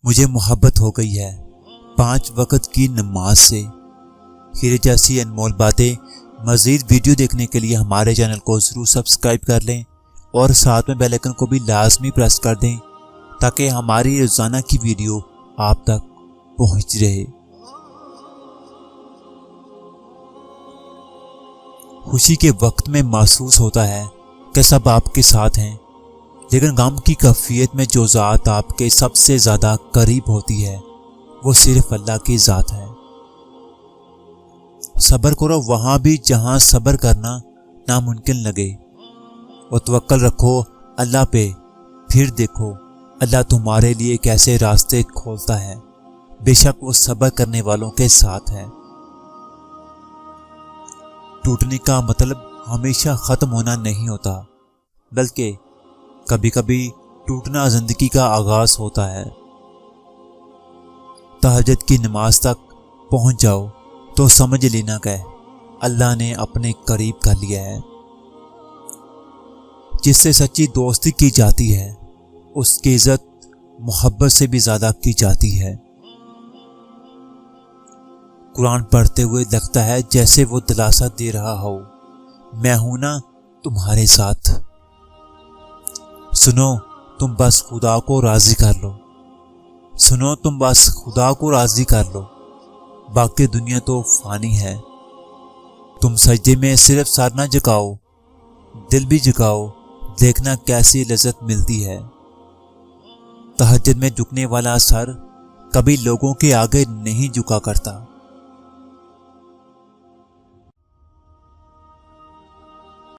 مجھے محبت ہو گئی ہے 5 وقت کی نماز سے۔ ہیرے جیسی انمول باتیں مزید ویڈیو دیکھنے کے لیے ہمارے چینل کو ضرور سبسکرائب کر لیں اور ساتھ میں بیل آئیکن کو بھی لازمی پریس کر دیں تاکہ ہماری روزانہ کی ویڈیو آپ تک پہنچ رہے۔ خوشی کے وقت میں محسوس ہوتا ہے کہ سب آپ کے ساتھ ہیں، لیکن غم کی کیفیت میں جو ذات آپ کے سب سے زیادہ قریب ہوتی ہے وہ صرف اللہ کی ذات ہے۔ صبر کرو وہاں بھی جہاں صبر کرنا ناممکن لگے، اور توکل رکھو اللہ پہ، پھر دیکھو اللہ تمہارے لیے کیسے راستے کھولتا ہے، بے شک وہ صبر کرنے والوں کے ساتھ ہے۔ ٹوٹنے کا مطلب ہمیشہ ختم ہونا نہیں ہوتا، بلکہ کبھی کبھی ٹوٹنا زندگی کا آغاز ہوتا ہے۔ تہجد کی نماز تک پہنچ جاؤ تو سمجھ لینا کہ اللہ نے اپنے قریب کر لیا ہے۔ جس سے سچی دوستی کی جاتی ہے اس کی عزت محبت سے بھی زیادہ کی جاتی ہے۔ قرآن پڑھتے ہوئے لگتا ہے جیسے وہ دلاسا دے رہا ہو، میں ہوں نا تمہارے ساتھ۔ سنو تم بس خدا کو راضی کر لو، سنو تم بس خدا کو راضی کر لو، باقی دنیا تو فانی ہے۔ تم سجدے میں صرف سر نہ جھکاؤ، دل بھی جھکاؤ، دیکھنا کیسی لذت ملتی ہے۔ تہجد میں جھکنے والا سر کبھی لوگوں کے آگے نہیں جھکا کرتا۔